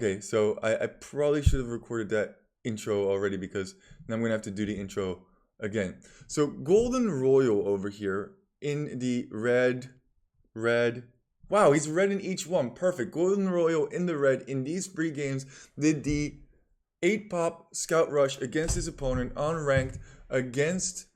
Okay, so I probably should have recorded that intro already because now I'm gonna have to do the intro again. So Golden Royal over here in the red. Wow, he's red in each one. Perfect. Golden Royal in the red in these three games did the 8 pop scout rush against his opponent unranked against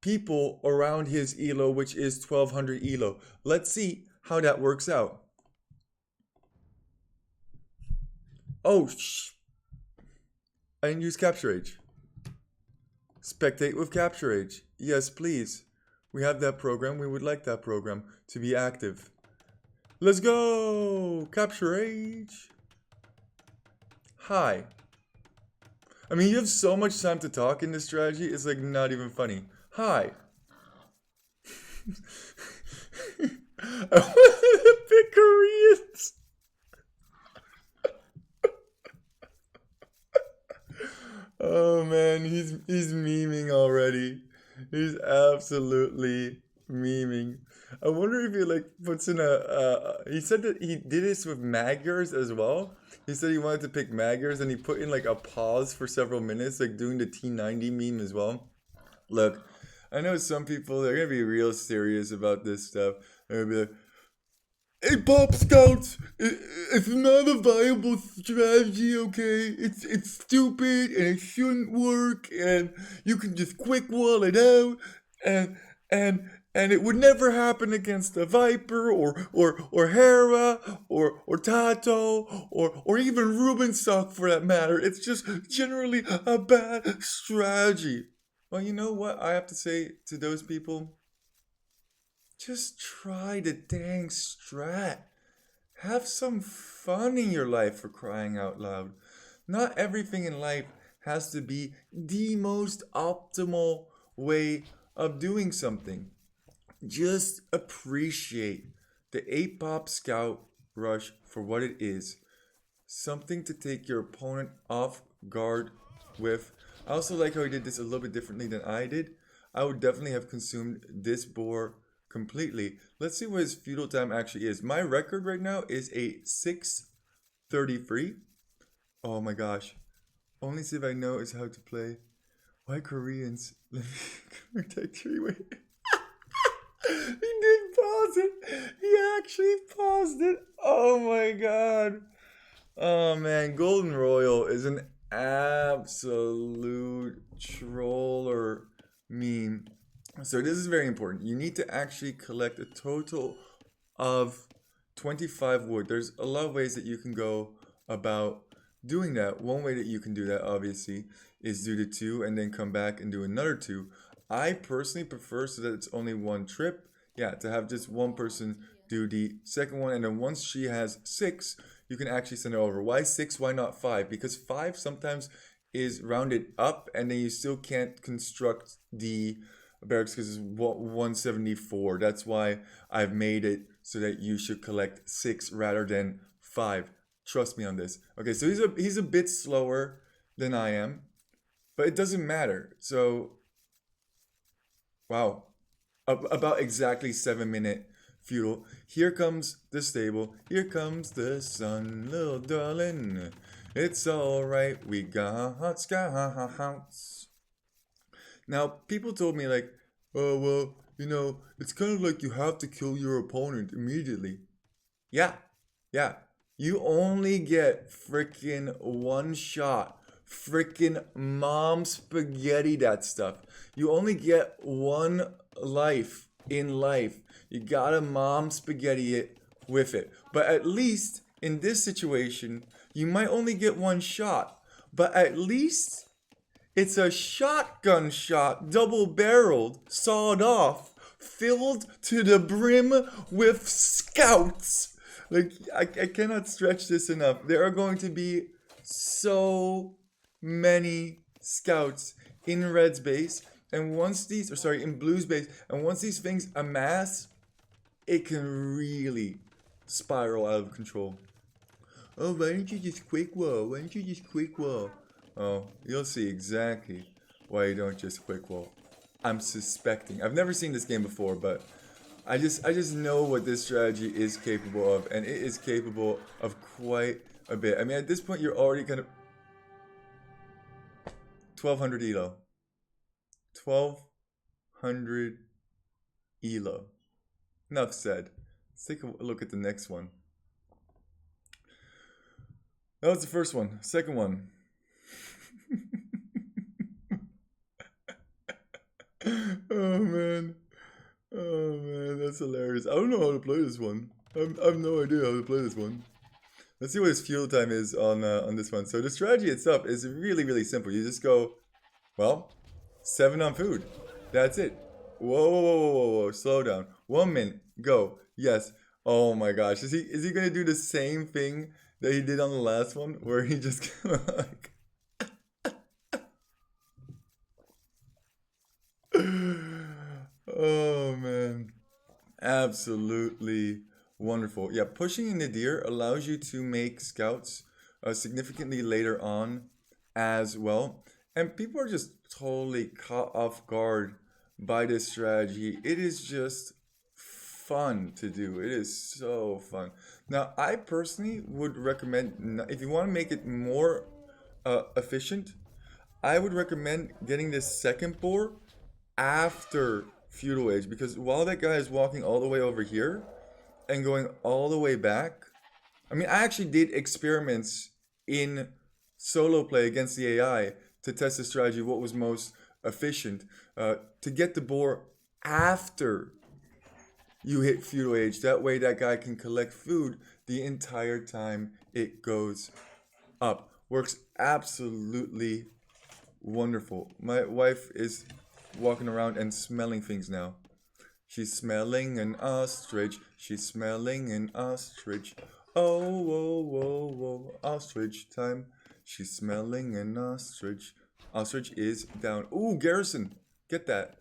people around his elo, which is 1200 elo. Let's see how that works out. Oh, I didn't use capture age. Spectate with capture age. Yes, please. We have that program. We would like that program to be active. Let's go! Capture age. Hi. I mean, you have so much time to talk in this strategy, it's like not even funny. Hi. I wanted to pick Koreans. Oh man, he's memeing already. He's absolutely memeing. I wonder if he like puts in he said that he did this with Maggers as well. He said he wanted to pick Maggers and he put in like a pause for several minutes, like doing the T90 meme as well. Look, I know some people they're gonna be real serious about this stuff. They're gonna be like, hey, Pop Scouts, it's not a viable strategy, okay? It's stupid and it shouldn't work, and you can just quick wall it out, and and it would never happen against a Viper or Hera or Tato or even Rubenstock for that matter. It's just generally a bad strategy. Well, you know what I have to say to those people? Just try the dang strat. Have some fun in your life for crying out loud. Not everything in life has to be the most optimal way of doing something. Just appreciate the 8 pop scout rush for what it is. Something to take your opponent off guard with. I also like how he did this a little bit differently than I did. I would definitely have consumed this boar completely. Let's see what his feudal time actually is. My record right now is a 633. Oh my gosh. Only if I know is how to play. Why Koreans? Let me take 3 way. He did pause it. He actually paused it. Oh my god. Oh man, Golden Royal is an absolute troller meme. So this is very important. You need to actually collect a total of 25 wood. There's a lot of ways that you can go about doing that. One way that you can do that, obviously, is do the 2 and then come back and do another 2. I personally prefer so that it's only one trip. Yeah, to have just one person do the second one, and then once she has 6, you can actually send her over. Why 6? Why not 5? Because 5 sometimes is rounded up, and then you still can't construct the barracks because it's 174. That's why I've made it so that you should collect 6 rather than 5. Trust me on this. Okay, so he's a bit slower than I am, but it doesn't matter. So, wow, about exactly 7-minute feudal. Here comes the stable. Here comes the sun, little darling. It's all right. We got scouts. Now, people told me like, oh well, it's kind of like you have to kill your opponent immediately. Yeah, yeah. You only get freaking one shot. Freaking mom spaghetti that stuff. You only get one life in life. You gotta mom spaghetti it with it. But at least in this situation, you might only get one shot. But at least it's a shotgun shot, double barreled, sawed off, filled to the brim with scouts. Like, I cannot stretch this enough. There are going to be so many scouts in Red's base. And once these, or sorry, in Blue's base, and once these things amass, it can really spiral out of control. Oh, why don't you just quick wall? Why don't you just quick wall? Oh, you'll see exactly why you don't just quick wall. I'm suspecting. I've never seen this game before, but I just know what this strategy is capable of, and it is capable of quite a bit. I mean, at this point, you're already kind of 1200 elo. 1200 elo. Enough said. Let's take a look at the next one. That was the first one. Second one. Oh man. Oh man, that's hilarious. I don't know how to play this one. I have no idea how to play this one. Let's see what his fuel time is on this one. So the strategy itself is really, really simple. You just go, well, 7 on food. That's it. Whoa, whoa, whoa, whoa, whoa, whoa. Slow down. 1 minute. Go. Yes. Oh my gosh. Is he gonna do the same thing that he did on the last one? Where he just like oh man. Absolutely wonderful. Yeah, pushing in the deer allows you to make scouts significantly later on as well. And people are just totally caught off guard by this strategy. It is just fun to do. It is so fun. Now, I personally would recommend, if you want to make it more efficient, I would recommend getting this second boar after feudal age, because while that guy is walking all the way over here and going all the way back, I mean, I actually did experiments in solo play against the AI to test the strategy, what was most efficient, to get the boar after you hit feudal age. That way that guy can collect food the entire time it goes up. Works absolutely wonderful. My wife is walking around and smelling things now. She's smelling an ostrich. She's smelling an ostrich. Oh, whoa, whoa, whoa. Ostrich time. She's smelling an ostrich. Ostrich is down. Ooh, Garrison. Get that.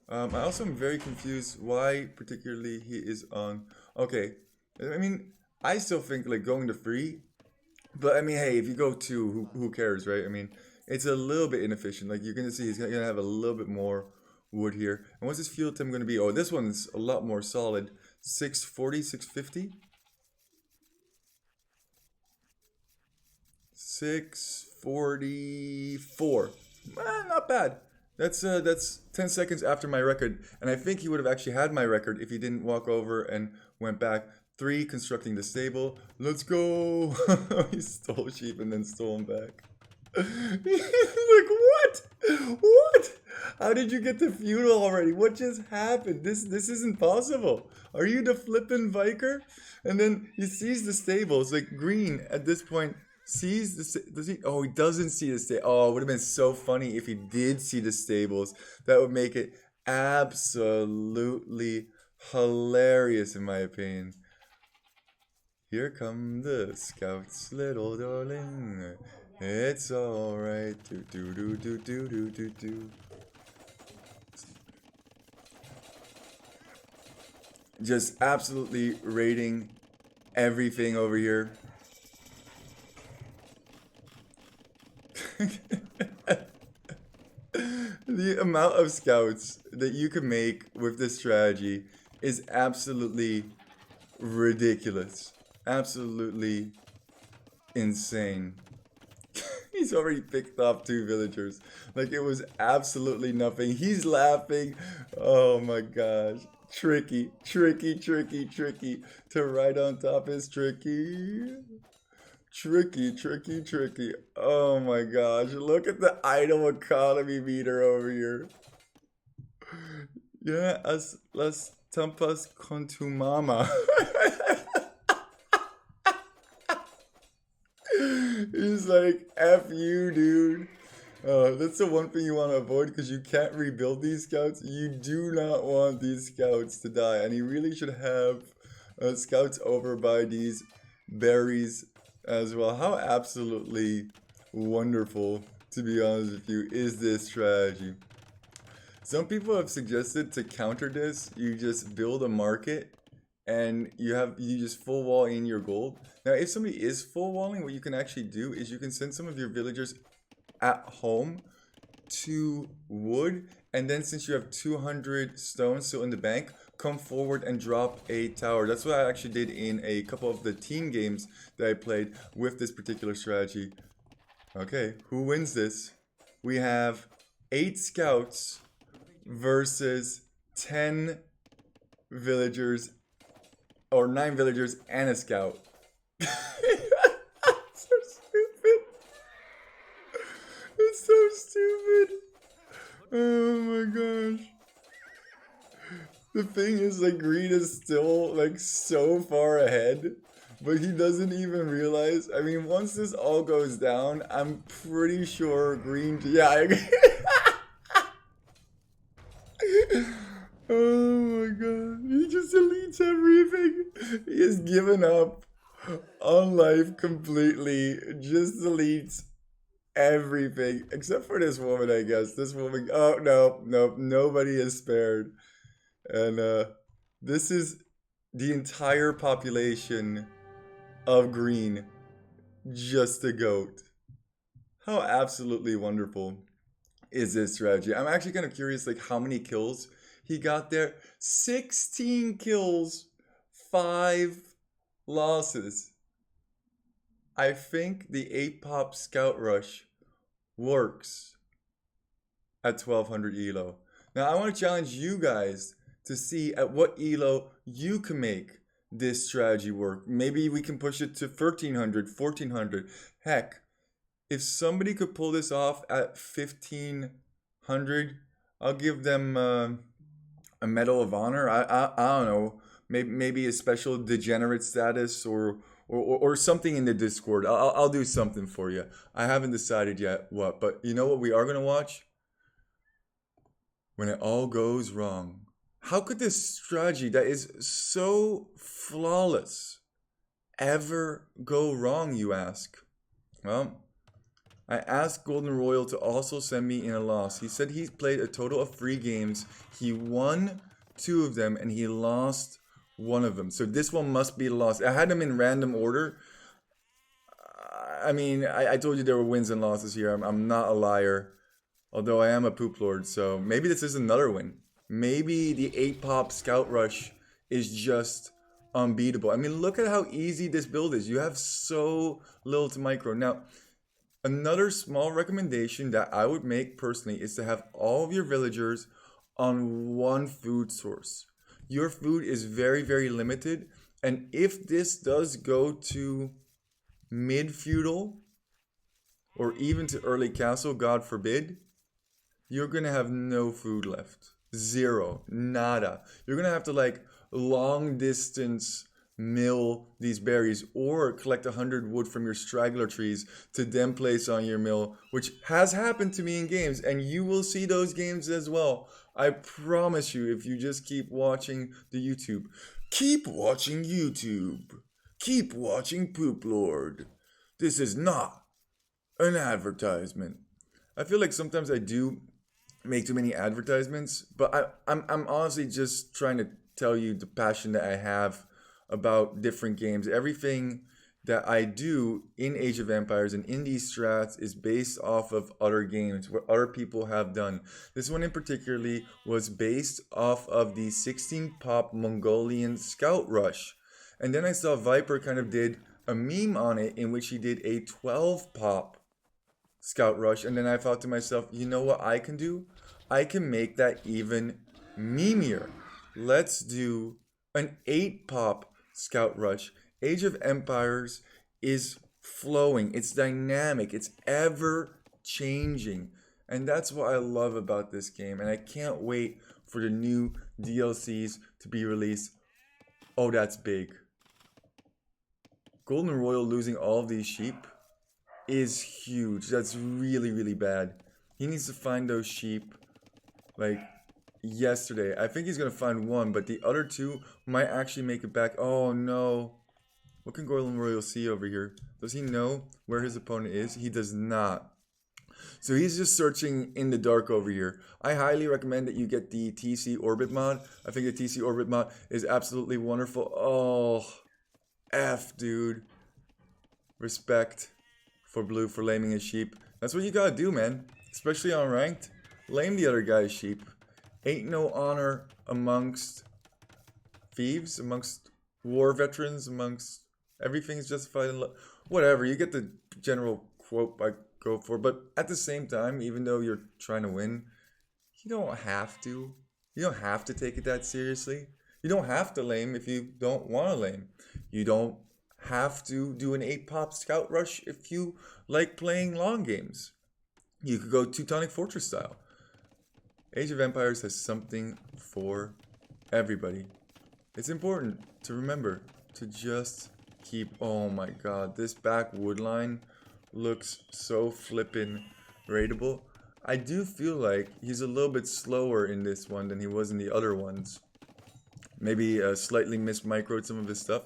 I also am very confused why particularly he is on. Okay. I mean, I still think like going to free. But I mean, hey, if you go two, who cares, right? I mean, it's a little bit inefficient. Like you're gonna see, he's gonna have a little bit more wood here. And what's his fuel time gonna be? Oh, this one's a lot more solid. 640, 650, 644. Not bad. That's 10 seconds after my record, and I think he would have actually had my record if he didn't walk over and went back. 3, constructing the stable. Let's go. He stole sheep and then stole them back. He's like, what? What? How did you get to feudal already? What just happened? This isn't possible. Are you the flippin' Viker? And then he sees the stables. Like green at this point sees the does he? Oh, he doesn't see the stable. Oh, it would have been so funny if he did see the stables. That would make it absolutely hilarious in my opinion. Here come the scouts, little darling. It's alright. Do do do do do do do do. Just absolutely rating everything over here. The amount of scouts that you can make with this strategy is absolutely ridiculous. Absolutely insane. He's already picked off 2 villagers. Like it was absolutely nothing. He's laughing. Oh my gosh. Tricky, tricky, tricky, tricky. To ride on top is tricky. Tricky, tricky, tricky. Oh my gosh. Look at the idle economy meter over here. Yeah, las tampas con tu mama. He's like, F you, dude. That's the one thing you want to avoid because you can't rebuild these scouts. You do not want these scouts to die. And he really should have scouts over by these berries as well. How absolutely wonderful, to be honest with you, is this strategy. Some people have suggested to counter this, you just build a market and you just full wall in your gold. Now, if somebody is full walling, what you can actually do is you can send some of your villagers at home to wood And then since you have 200 stones still in the bank, come forward and drop a tower. That's what I actually did in a couple of the team games that I played with this particular strategy. Okay, who wins this? We have 8 scouts versus 10 villagers, or 9 villagers and a scout. So stupid. It's so stupid. Oh my gosh. The thing is, like, Green is still, like, so far ahead, but he doesn't even realize. I mean, once this all goes down, I'm pretty sure Green. Yeah, I agree. Oh my god. He just deletes everything. He has given up on life completely. Just deletes everything. Except for this woman, I guess. This woman. Oh, no, no. Nobody is spared. And this is the entire population of green, just a goat. How absolutely wonderful is this strategy? I'm actually kind of curious, like how many kills he got there. 16 kills, 5 losses. I think the 8 pop scout rush works at 1200 elo. Now I want to challenge you guys to see at what elo you can make this strategy work. Maybe we can push it to 1300, 1400. Heck, if somebody could pull this off at 1500, I'll give them a Medal of Honor. I don't know. Maybe a special degenerate status or something in the Discord. I'll do something for you. I haven't decided yet what, but you know what we are going to watch? When it all goes wrong. How could this strategy that is so flawless ever go wrong, you ask? Well, I asked Golden Royal to also send me in a loss. He said he's played a total of 3 games. He won 2 of them and he lost 1 of them. So this one must be a loss. I had them in random order. I mean, I told you there were wins and losses here. I'm not a liar. Although I am a poop lord, so maybe this is another win. Maybe the 8 pop scout rush is just unbeatable. I mean, look at how easy this build is. You have so little to micro. Now, another small recommendation that I would make personally is to have all of your villagers on one food source. Your food is very, very limited. And if this does go to mid feudal or even to early castle, God forbid, you're gonna have no food left. Zero. Nada. You're gonna have to like long distance mill these berries or collect 100 wood from your straggler trees to then place on your mill, which has happened to me in games, and you will see those games as well. I promise you, if you just keep watching the YouTube. Keep watching YouTube. Keep watching Poop Lord. This is not an advertisement. I feel like sometimes I do make too many advertisements, but I'm honestly just trying to tell you the passion that I have about different games. Everything that I do in Age of Empires and in these strats is based off of other games, what other people have done. This one in particularly was based off of the 16 pop Mongolian Scout Rush. And then I saw Viper kind of did a meme on it in which he did a 12 pop Scout Rush, and then I thought to myself, you know what I can do? I can make that even memeier. Let's do an 8 pop Scout Rush. Age of Empires is flowing, it's dynamic, it's ever changing. And that's what I love about this game. And I can't wait for the new DLCs to be released. Oh, that's big. Golden Royal losing all of these sheep is huge. That's really, really bad. He needs to find those sheep like yesterday. I think he's gonna find one, but the other 2 might actually make it back. Oh no. What can Golden Royal see over here? Does he know where his opponent is? He does not. So he's just searching in the dark over here. I highly recommend that you get the TC Orbit mod. I think the TC Orbit mod is absolutely wonderful. Oh, F, dude. Respect for Blue for laming his sheep. That's what you gotta do, man. Especially on ranked. Lame the other guy's sheep. Ain't no honor amongst thieves, amongst war veterans, amongst everything's justified in love. Whatever, you get the general quote I go for. But at the same time, even though you're trying to win, you don't have to. You don't have to take it that seriously. You don't have to lame if you don't want to lame. You don't have to do an 8-pop scout rush if you like playing long games. You could go Teutonic Fortress style. Age of Empires has something for everybody. It's important to remember to just keep. Oh my god, this back wood line looks so flippin' raidable. I do feel like he's a little bit slower in this one than he was in the other ones. Maybe slightly mismicroed some of his stuff.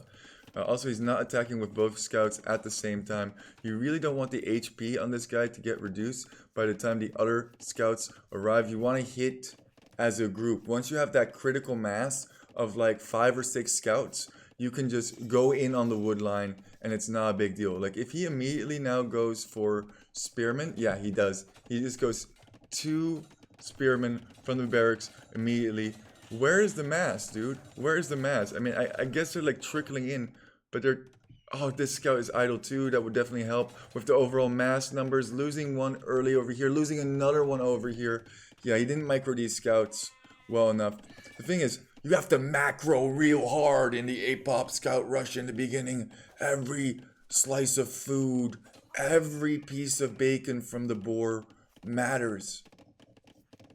Also, he's not attacking with both scouts at the same time. You really don't want the HP on this guy to get reduced by the time the other scouts arrive. You want to hit as a group. Once you have that critical mass of like 5 or 6 scouts, you can just go in on the wood line and it's not a big deal. Like if he immediately now goes for spearmen, yeah, he does. He just goes 2 spearmen from the barracks immediately. Where is the mass, dude? Where is the mass? I mean, I guess they're like trickling in, but they're... Oh, this scout is idle too. That would definitely help with the overall mass numbers. Losing one early over here, losing another one over here. Yeah, he didn't micro these scouts well enough. The thing is, you have to macro real hard in the 8-pop scout rush in the beginning. Every slice of food, every piece of bacon from the boar matters.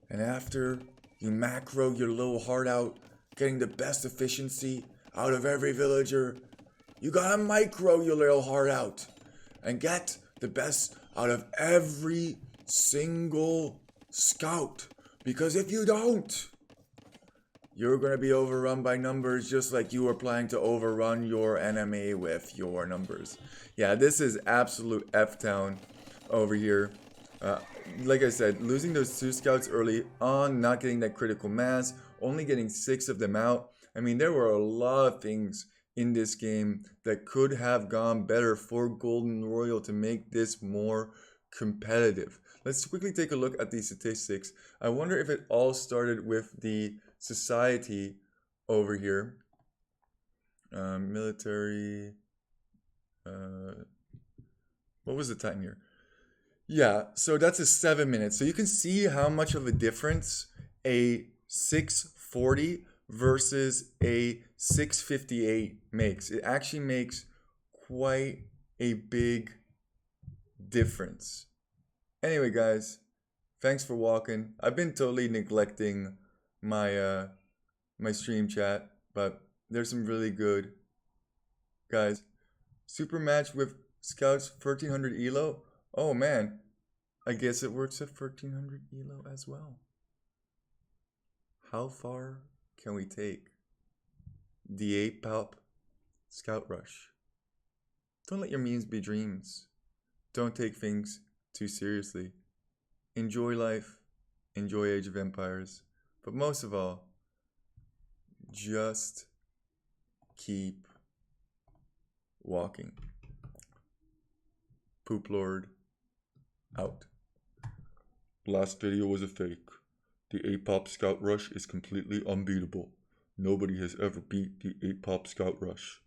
And after you macro your little heart out, getting the best efficiency out of every villager, you gotta micro your little heart out and get the best out of every single scout. Because if you don't, you're gonna be overrun by numbers just like you were planning to overrun your enemy with your numbers. Yeah, this is absolute F-Town over here. Like I said, losing those 2 scouts early on, not getting that critical mass, only getting 6 of them out. I mean, there were a lot of things in this game that could have gone better for Golden Royal to make this more competitive. Let's quickly take a look at these statistics. I wonder if it all started with the society over here. Military. What was the time here? Yeah, so that's a 7 minutes. So you can see how much of a difference a 640 versus a 658 makes. It actually makes quite a big difference. Anyway, guys, thanks for walking. I've been totally neglecting my my stream chat, but there's some really good guys. Super match with scouts 1300 elo. Oh man, I guess it works at 1300 elo as well. How far can we take the 8-pop scout rush? Don't let your memes be dreams. Don't take things too seriously. Enjoy life, enjoy Age of Empires, but most of all, just keep walking. Poop Lord out. Last video was a fake. The 8-pop scout rush is completely unbeatable. Nobody has ever beat the 8-pop scout rush.